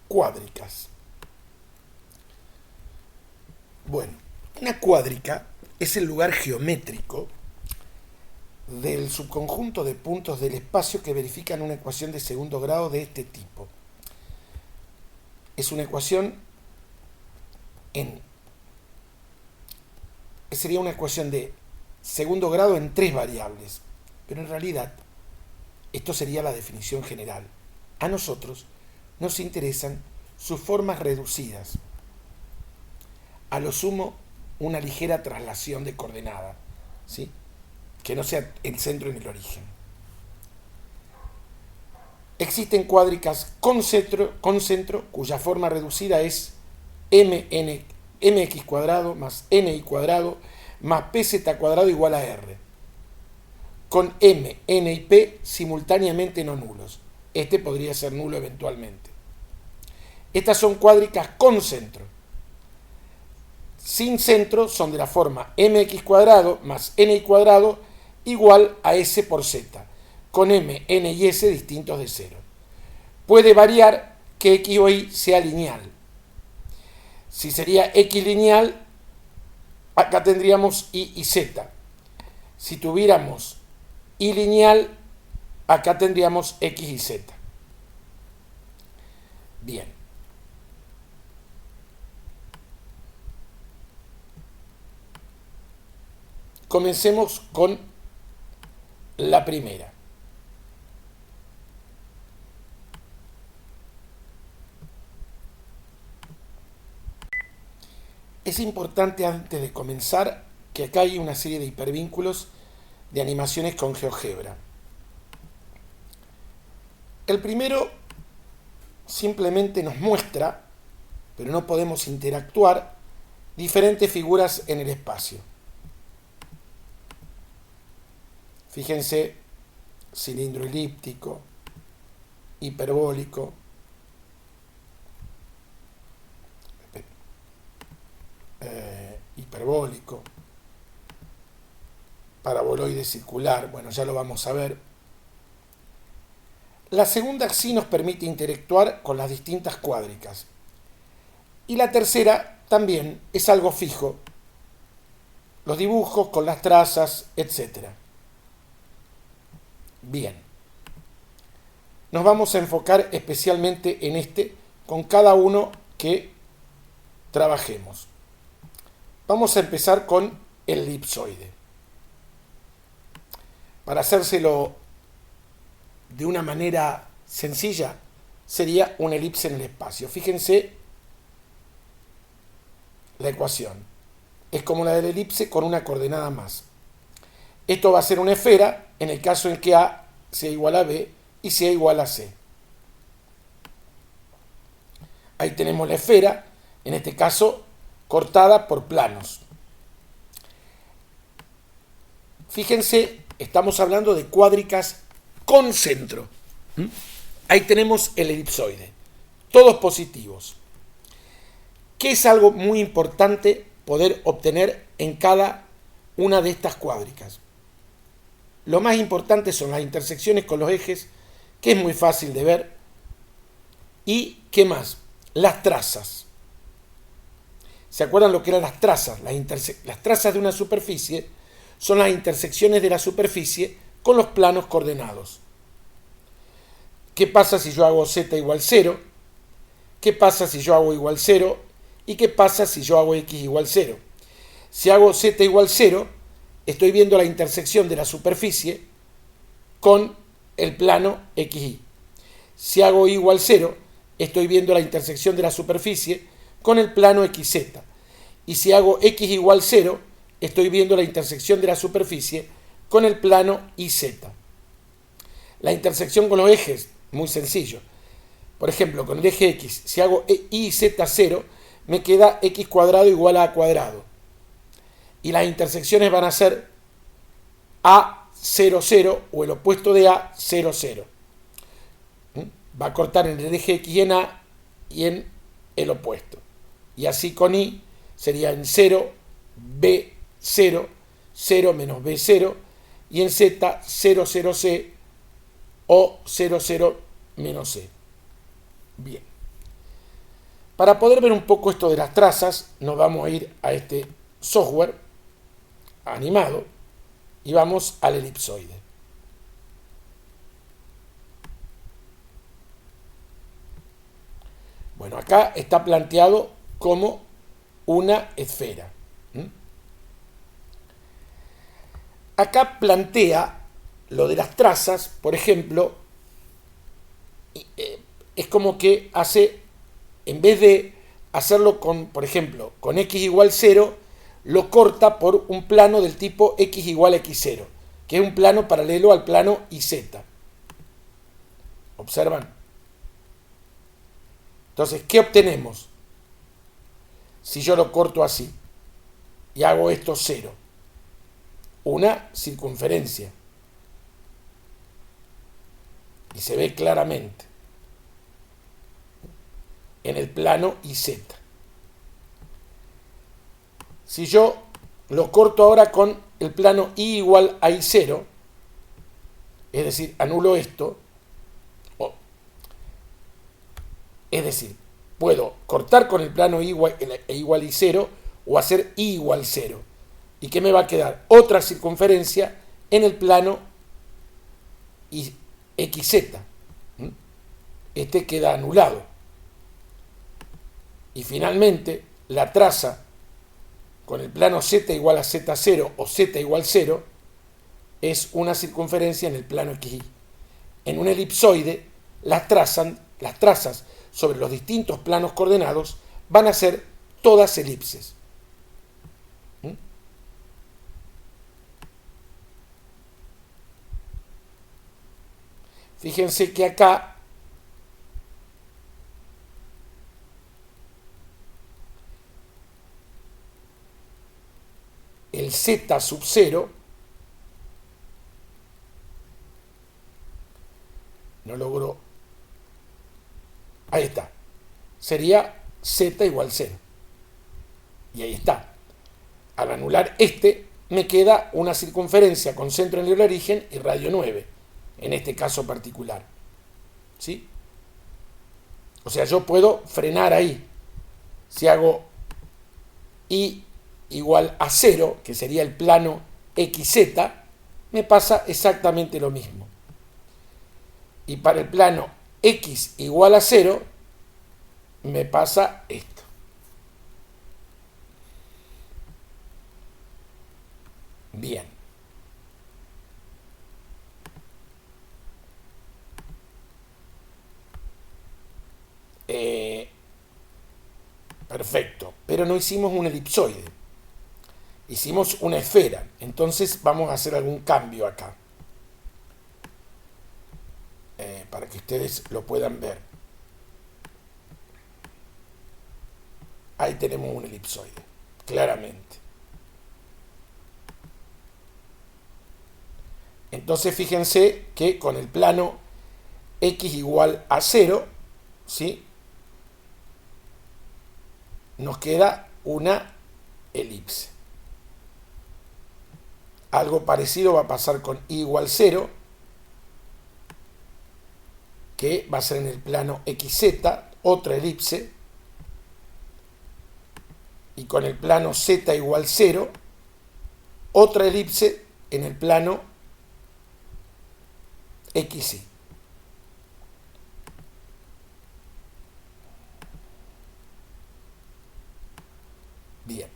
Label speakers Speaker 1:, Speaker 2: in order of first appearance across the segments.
Speaker 1: cuádricas. Bueno, una cuádrica es el lugar geométrico del subconjunto de puntos del espacio que verifican una ecuación de segundo grado de este tipo. Es una ecuación sería una ecuación de segundo grado en 3 variables, pero en realidad esto sería la definición general. A nosotros nos interesan sus formas reducidas, a lo sumo una ligera traslación de coordenada, ¿sí? Que no sea el centro en el origen. Existen cuádricas con centro cuya forma reducida es mx cuadrado más ni cuadrado más pz cuadrado igual a r, con m, n y p simultáneamente no nulos. Este podría ser nulo eventualmente. Estas son cuádricas con centro. Sin centro son de la forma mx cuadrado más ni cuadrado igual a s por z, con m, n y s distintos de cero. Puede variar que x o y sea lineal. Si sería x lineal, acá tendríamos y y z. Si tuviéramos y lineal, acá tendríamos x y z. Bien. Comencemos con la primera. Es importante antes de comenzar que acá hay una serie de hipervínculos de animaciones con GeoGebra. El primero simplemente nos muestra, pero no podemos interactuar, diferentes figuras en el espacio. Fíjense, cilindro elíptico, hiperbólico, paraboloide circular, bueno, ya lo vamos a ver. La segunda sí nos permite interactuar con las distintas cuádricas. Y la tercera también es algo fijo, los dibujos con las trazas, etc. Bien. Nos vamos a enfocar especialmente en con cada uno que trabajemos. Vamos a empezar con el elipsoide. Para hacérselo de una manera sencilla, sería una elipse en el espacio. Fíjense la ecuación. Es como la de la elipse con una coordenada más. Esto va a ser una esfera en el caso en que A sea igual a B y sea igual a C. Ahí tenemos la esfera, en este caso cortada por planos. Fíjense, estamos hablando de cuádricas con centro. Ahí tenemos el elipsoide, todos positivos. ¿Qué es algo muy importante poder obtener en cada una de estas cuádricas? Lo más importante son las intersecciones con los ejes, que es muy fácil de ver. ¿Y qué más? Las trazas. ¿Se acuerdan lo que eran las trazas? Las trazas de una superficie son las intersecciones de la superficie con los planos coordenados. ¿Qué pasa si yo hago z igual 0? ¿Qué pasa si yo hago igual 0? ¿Y qué pasa si yo hago x igual 0? Si hago z igual 0, estoy viendo la intersección de la superficie con el plano XY. Si hago y igual 0, estoy viendo la intersección de la superficie con el plano XZ. Y si hago x igual 0, estoy viendo la intersección de la superficie con el plano YZ. La intersección con los ejes, muy sencillo. Por ejemplo, con el eje X, si hago y y z 0, me queda x cuadrado igual a cuadrado. Y las intersecciones van a ser a 0, 0 o el opuesto de a 0, 0. Va a cortar en el eje X y en a y en el opuesto. Y así con y sería en 0, b 0, 0 menos b 0 y en z 0, 0, c o 0, 0 menos c. Bien. Para poder ver un poco esto de las trazas, nos vamos a ir a este software animado y vamos al elipsoide. Bueno, acá está planteado como una esfera. Acá plantea lo de las trazas, por ejemplo, es como que hace, en vez de hacerlo con, por ejemplo, con x igual 0, lo corta por un plano del tipo x igual a x0, que es un plano paralelo al plano iz. ¿Observan? Entonces, ¿qué obtenemos? Si yo lo corto así y hago esto 0, una circunferencia. Y se ve claramente en el plano iz. Si yo lo corto ahora con el plano y igual a y0, es decir, anulo esto, es decir, puedo cortar con el plano igual a y0 o hacer y igual 0. ¿Y qué me va a quedar? Otra circunferencia en el plano xz. Este queda anulado. Y finalmente, la traza con el plano z igual a z0 o z igual 0 es una circunferencia en el plano xy. En un elipsoide, las trazas sobre los distintos planos coordenados van a ser todas elipses. Fíjense que acá el z sub 0 no logro. Ahí está. Sería z igual 0. Y ahí está. Al anular este, me queda una circunferencia con centro en el origen y radio 9, en este caso particular. ¿Sí? O sea, yo puedo frenar ahí. Si hago y igual a 0, que sería el plano xz, me pasa exactamente lo mismo. Y para el plano x igual a 0, me pasa esto. Bien. Perfecto. Pero no hicimos un elipsoide. Hicimos una esfera. Entonces vamos a hacer algún cambio acá. Para que ustedes lo puedan ver. Ahí tenemos un elipsoide, claramente. Entonces fíjense que con el plano x igual a 0, ¿sí?, nos queda una elipse. Algo parecido va a pasar con y igual 0, que va a ser en el plano xz, otra elipse, y con el plano z igual 0, otra elipse en el plano xy. Bien,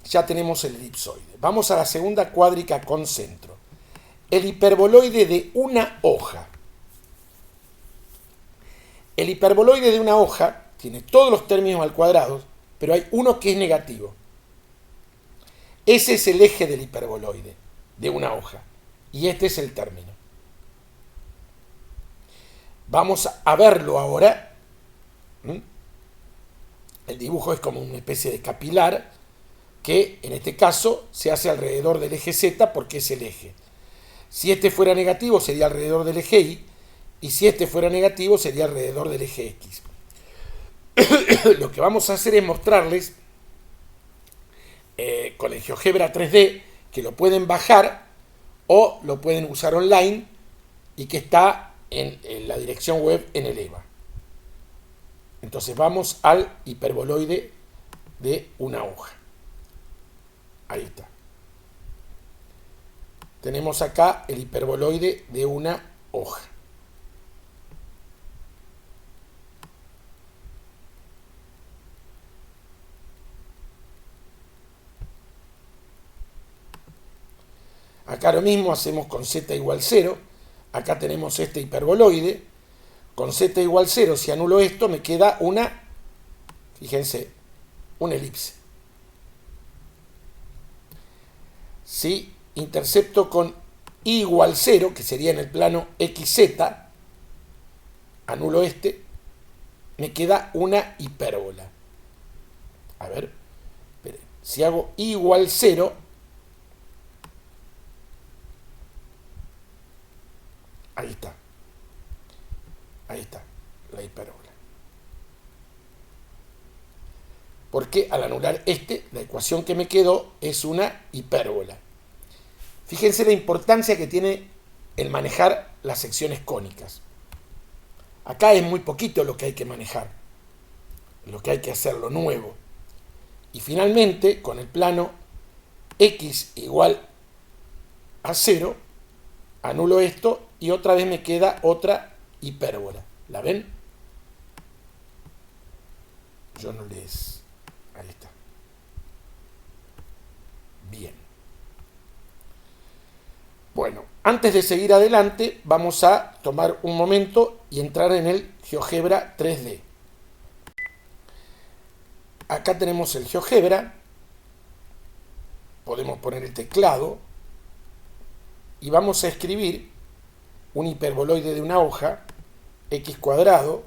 Speaker 1: ya tenemos el elipsoide. Vamos a la segunda cuádrica con centro. El hiperboloide de una hoja. El hiperboloide de una hoja tiene todos los términos al cuadrado, pero hay uno que es negativo. Ese es el eje del hiperboloide de una hoja. Y este es el término. Vamos a verlo ahora. El dibujo es como una especie de capilar que en este caso se hace alrededor del eje Z porque es el eje. Si este fuera negativo sería alrededor del eje Y, y si este fuera negativo sería alrededor del eje X. Lo que vamos a hacer es mostrarles con el GeoGebra 3D, que lo pueden bajar o lo pueden usar online y que está en la dirección web en el EVA. Entonces vamos al hiperboloide de una hoja. Ahí está. Tenemos acá el hiperboloide de una hoja. Acá lo mismo hacemos con z igual 0. Acá tenemos este hiperboloide. Con z igual 0, si anulo esto, me queda una, fíjense, una elipse. Si intercepto con i igual 0, que sería en el plano xz, anulo este, me queda una hipérbola. A ver, esperen. Si hago i igual 0, ahí está. Ahí está, la hipérbola. Porque al anular este, la ecuación que me quedó es una hipérbola. Fíjense la importancia que tiene el manejar las secciones cónicas. Acá es muy poquito lo que hay que manejar, lo que hay que hacer, lo nuevo. Y finalmente, con el plano x igual a 0, anulo esto y otra vez me queda otra hipérbola. ¿La ven? Yo no les... Ahí está. Bien. Bueno, antes de seguir adelante, vamos a tomar un momento y entrar en el GeoGebra 3D. Acá tenemos el GeoGebra. Podemos poner el teclado. Y vamos a escribir un hiperboloide de una hoja, x cuadrado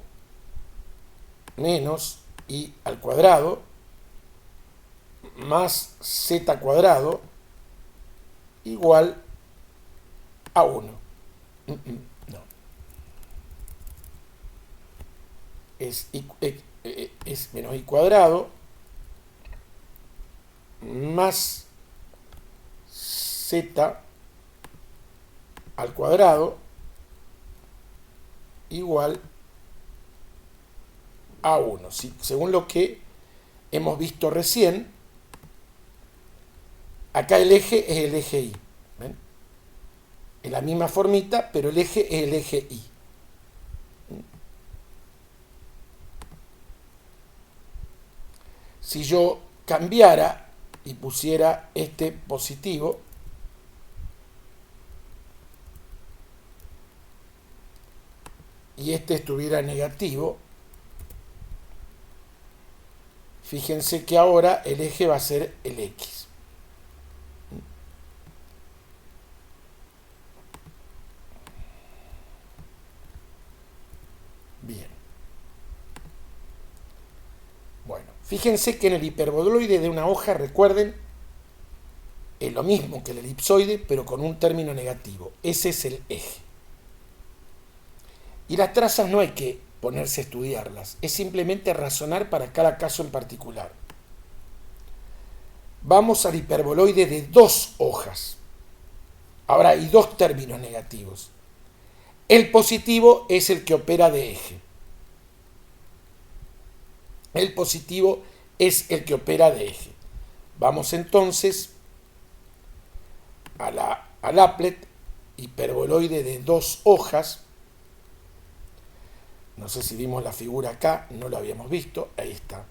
Speaker 1: menos y al cuadrado más z cuadrado igual a 1. No. Es menos y cuadrado más z al cuadrado igual a 1. ¿Sí? Según lo que hemos visto recién, acá el eje es el eje Y. ¿Ven? Es la misma formita, pero el eje es el eje Y. Si yo cambiara y pusiera este positivo, y este estuviera negativo, fíjense que ahora el eje va a ser el X. Bien. Bueno, fíjense que en el hiperboloide de una hoja, recuerden, es lo mismo que el elipsoide, pero con un término negativo. Ese es el eje. Y las trazas no hay que ponerse a estudiarlas, es simplemente razonar para cada caso en particular. Vamos al hiperboloide de dos hojas. Ahora hay dos términos negativos. El positivo es el que opera de eje. El positivo es el que opera de eje. Vamos entonces al applet, hiperboloide de dos hojas. No sé si vimos la figura acá, no lo habíamos visto, ahí está.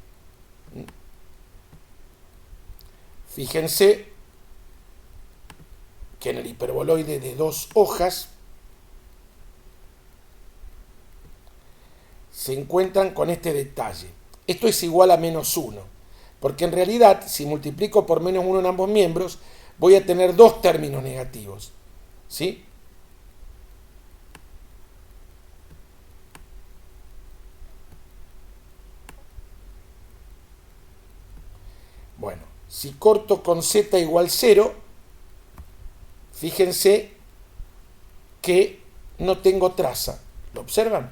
Speaker 1: Fíjense que en el hiperboloide de dos hojas se encuentran con este detalle. Esto es igual a menos 1, porque en realidad, si multiplico por menos 1 en ambos miembros, voy a tener dos términos negativos. ¿Sí? Bueno, si corto con z igual 0, fíjense que no tengo traza. ¿Lo observan?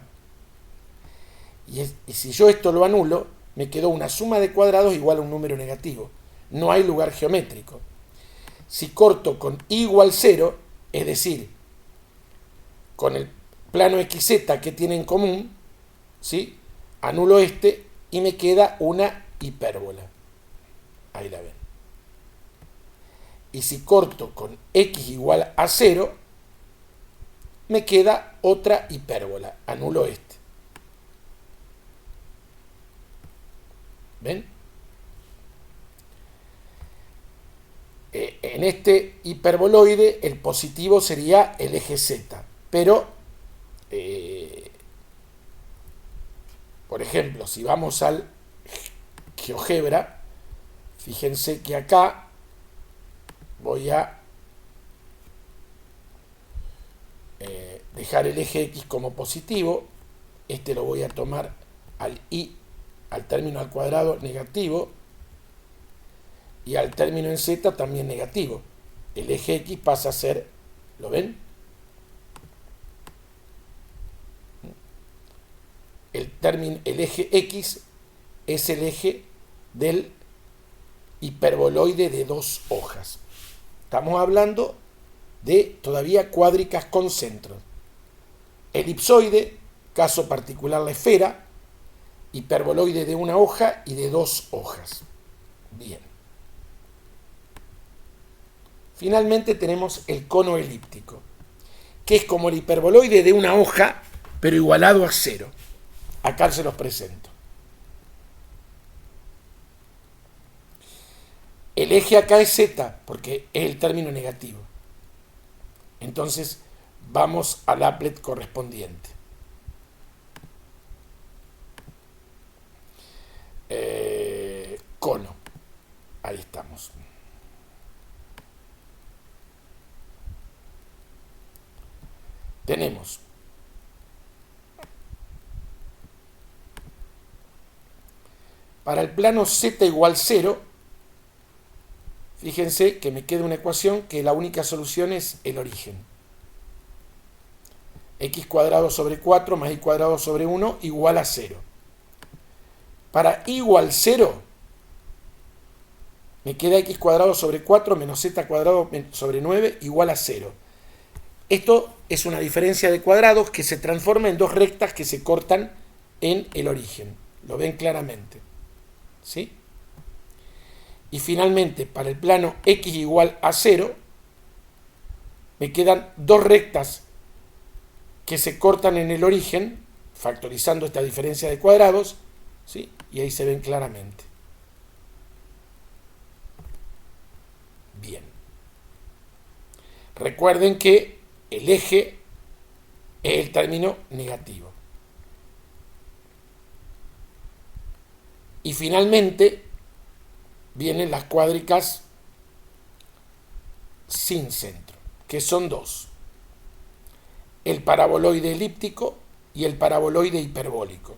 Speaker 1: Y si yo esto lo anulo, me quedó una suma de cuadrados igual a un número negativo. No hay lugar geométrico. Si corto con i igual 0, es decir, con el plano xz que tiene en común, ¿sí? Anulo este y me queda una hipérbola. Ahí la ven. Y si corto con x igual a 0, me queda otra hipérbola. Anulo este. ¿Ven? En este hiperboloide el positivo sería el eje z, pero por ejemplo, si vamos al GeoGebra, fíjense que acá voy a dejar el eje x como positivo, este lo voy a tomar al término al cuadrado negativo, y al término en z también negativo. El eje x pasa a ser, ¿lo ven? El eje x es el eje del hiperboloide de dos hojas. Estamos hablando de todavía cuádricas con centro. Elipsoide, caso particular la esfera, hiperboloide de una hoja y de dos hojas. Bien. Finalmente tenemos el cono elíptico, que es como el hiperboloide de una hoja, pero igualado a 0. Acá se los presento. El eje acá es z, porque es el término negativo. Entonces, vamos al applet correspondiente. Cono. Ahí estamos. Tenemos para el plano z igual 0, fíjense que me queda una ecuación que la única solución es el origen. X cuadrado sobre 4 más y cuadrado sobre 1 igual a 0. Para y igual 0, me queda x cuadrado sobre 4 menos z cuadrado sobre 9 igual a 0. Esto es una diferencia de cuadrados que se transforma en dos rectas que se cortan en el origen. Lo ven claramente. ¿Sí? Y finalmente, para el plano x igual a 0, me quedan dos rectas que se cortan en el origen, factorizando esta diferencia de cuadrados, ¿sí? Y ahí se ven claramente. Bien. Recuerden que el eje es el término negativo. Y finalmente vienen las cuádricas sin centro, que son dos: el paraboloide elíptico y el paraboloide hiperbólico.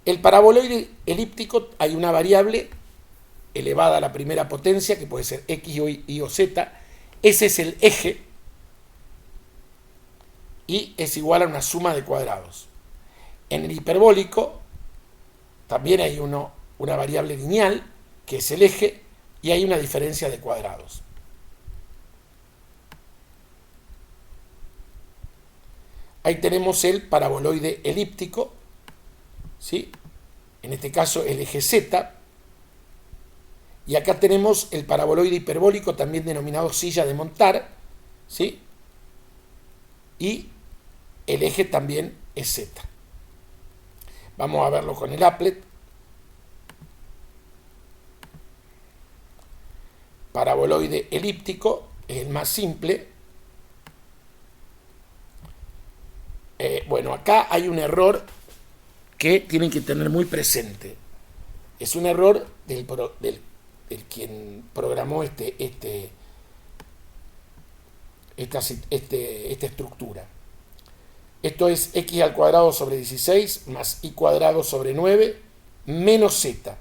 Speaker 1: El paraboloide elíptico hay una variable elevada a la primera potencia, que puede ser x, y o z. Ese es el eje y es igual a una suma de cuadrados. En el hiperbólico también hay una variable lineal, que es el eje, y hay una diferencia de cuadrados. Ahí tenemos el paraboloide elíptico, ¿sí? En este caso el eje z, y acá tenemos el paraboloide hiperbólico, también denominado silla de montar, ¿sí? Y el eje también es z. Vamos a verlo con el applet. Paraboloide elíptico es el más simple. Bueno, acá hay un error que tienen que tener muy presente. Es un error del quien programó esta estructura. Esto es x al cuadrado sobre 16 más y cuadrado sobre 9 menos z.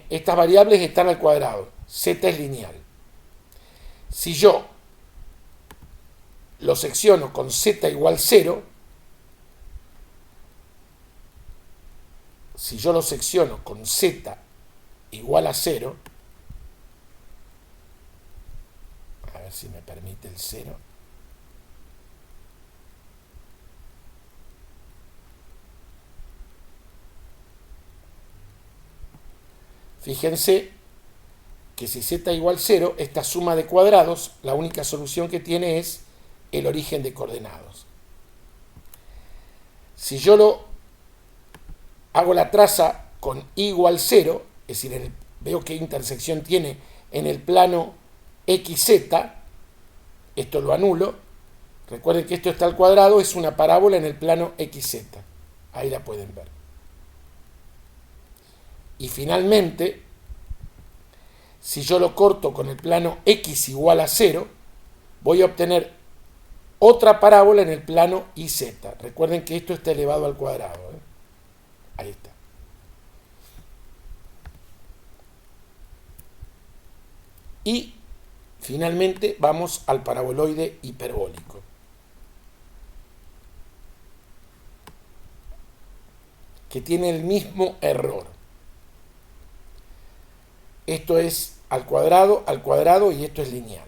Speaker 1: Estas variables están al cuadrado. Z es lineal. Si yo lo secciono con z igual 0, si yo lo secciono con z igual a 0, a ver si me permite el 0, Fíjense que si z igual 0, esta suma de cuadrados, la única solución que tiene es el origen de coordenados. Si yo hago la traza con y igual 0, es decir, veo qué intersección tiene en el plano xz, esto lo anulo. Recuerden que esto está al cuadrado, es una parábola en el plano xz. Ahí la pueden ver. Y finalmente, si yo lo corto con el plano x igual a 0, voy a obtener otra parábola en el plano iz. Recuerden que esto está elevado al cuadrado. Ahí está. Y finalmente vamos al paraboloide hiperbólico. Que tiene el mismo error. Esto es al cuadrado y esto es lineal.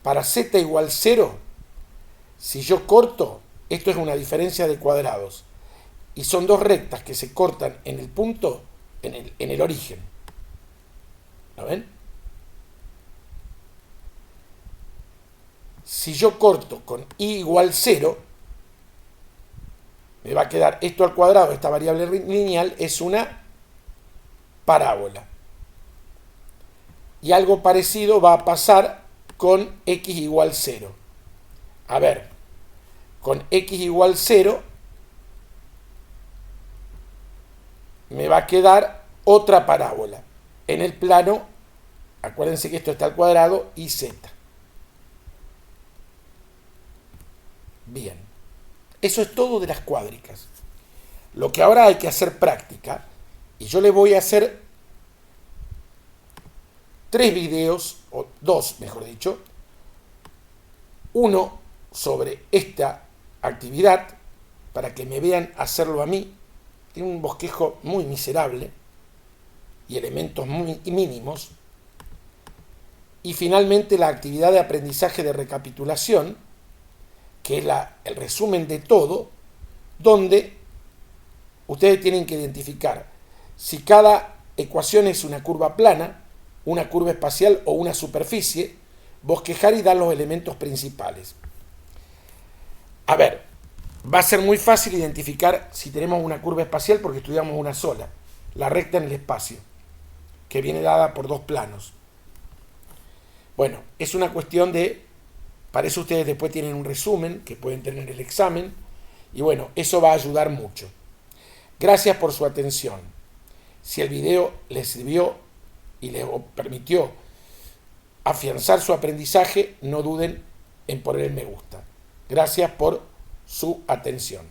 Speaker 1: Para z igual 0, si yo corto, esto es una diferencia de cuadrados. Y son dos rectas que se cortan en el punto, en el origen. ¿Lo ven? Si yo corto con y igual 0, me va a quedar esto al cuadrado, esta variable lineal es una parábola. Y algo parecido va a pasar con x igual 0. A ver, con x igual 0 me va a quedar otra parábola en el plano, acuérdense que esto está al cuadrado, y z. Bien, eso es todo de las cuádricas. Lo que ahora hay que hacer práctica, y yo le voy a hacer 3 videos, o 2 mejor dicho, uno sobre esta actividad, para que me vean hacerlo a mí. Tiene un bosquejo muy miserable y elementos muy mínimos. Y finalmente la actividad de aprendizaje de recapitulación, que es el resumen de todo, donde ustedes tienen que identificar si cada ecuación es una curva plana, una curva espacial o una superficie, bosquejar y dar los elementos principales. A ver, va a ser muy fácil identificar si tenemos una curva espacial porque estudiamos una sola, la recta en el espacio, que viene dada por dos planos. Bueno, es una cuestión de, para eso ustedes después tienen un resumen que pueden tener en el examen, y bueno, eso va a ayudar mucho. Gracias por su atención. Si el video les sirvió y les permitió afianzar su aprendizaje, no duden en poner el me gusta. Gracias por su atención.